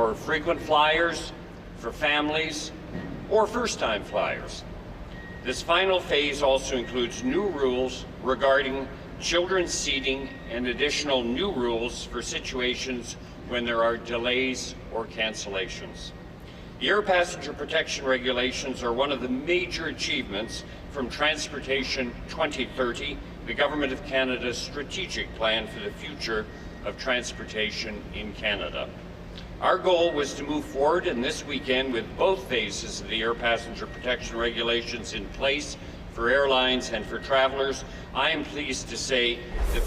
for frequent flyers, for families, or first-time flyers. This final phase also includes new rules regarding children's seating and additional new rules for situations when there are delays or cancellations. The air passenger protection regulations are one of the major achievements from Transportation 2030, the Government of Canada's strategic plan for the future of transportation in Canada. Our goal was to move forward in this weekend with both phases of the air passenger protection regulations in place for airlines and for travelers. I am pleased to say that...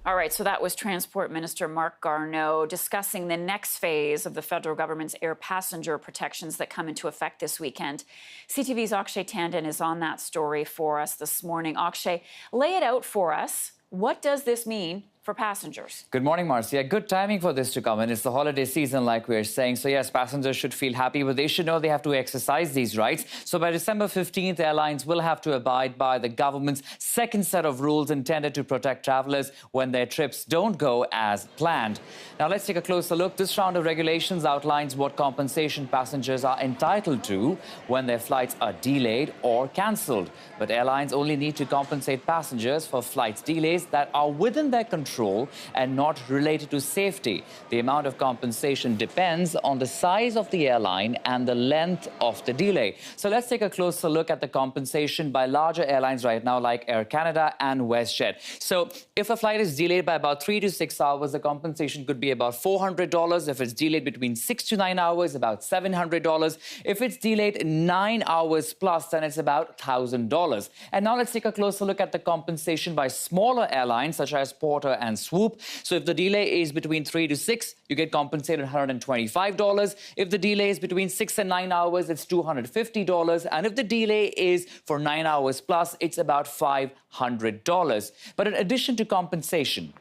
All right, so that was Transport Minister Marc Garneau discussing the next phase of the federal government's air passenger protections that come into effect this weekend. CTV's Akshay Tandon is on that story for us this morning. Akshay, lay it out for us. What does this mean for passengers? Good morning, Marcia. Good timing for this to come in. It's the holiday season, like we're saying. So, yes, passengers should feel happy, but they should know they have to exercise these rights. So, by December 15th, airlines will have to abide by the government's second set of rules intended to protect travelers when their trips don't go as planned. Now, let's take a closer look. This round of regulations outlines what compensation passengers are entitled to when their flights are delayed or cancelled. But airlines only need to compensate passengers for flights delays that are within their control and not related to safety. The amount of compensation depends on the size of the airline and the length of the delay. So let's take a closer look at the compensation by larger airlines right now, like Air Canada and WestJet. So if a flight is delayed by about 3 to 6 hours, the compensation could be about $400. If it's delayed between 6 to 9 hours, about $700. If it's delayed 9 hours plus, then it's about $1,000. And now let's take a closer look at the compensation by smaller airlines, such as Porter and Swoop. So if the delay is between 3 to 6, you get compensated $125. If the delay is between 6 and 9 hours, it's $250. And if the delay is for 9 hours plus, it's about $500. But in addition to compensation,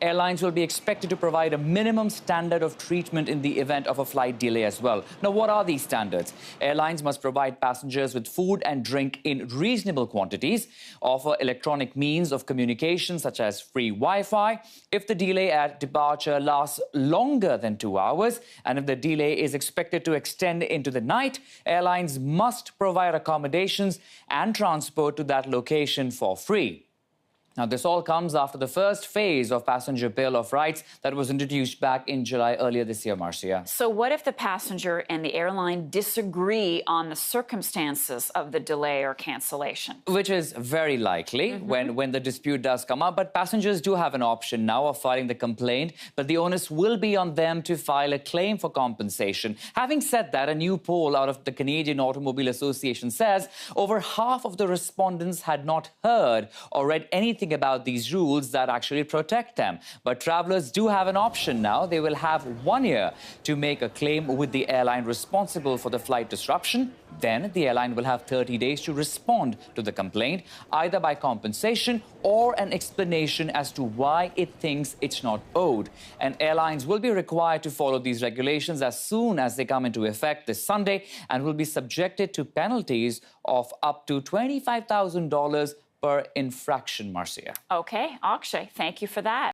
airlines will be expected to provide a minimum standard of treatment in the event of a flight delay as well. Now, what are these standards? Airlines must provide passengers with food and drink in reasonable quantities, offer electronic means of communication such as free Wi-Fi. If the delay at departure lasts longer than 2 hours, and if the delay is expected to extend into the night, airlines must provide accommodations and transport to that location for free. Now, this all comes after the first phase of Passenger Bill of Rights that was introduced back in July earlier this year, Marcia. So what if the passenger and the airline disagree on the circumstances of the delay or cancellation? Which is very likely when the dispute does come up. But passengers do have an option now of filing the complaint, but the onus will be on them to file a claim for compensation. Having said that, a new poll out of the Canadian Automobile Association says over half of the respondents had not heard or read anything about these rules that actually protect them. But travelers do have an option now. They will have 1 year to make a claim with the airline responsible for the flight disruption. Then the airline will have 30 days to respond to the complaint, either by compensation or an explanation as to why it thinks it's not owed. And airlines will be required to follow these regulations as soon as they come into effect this Sunday and will be subjected to penalties of up to $25,000 per infraction, Marcia. Okay, Akshay, thank you for that.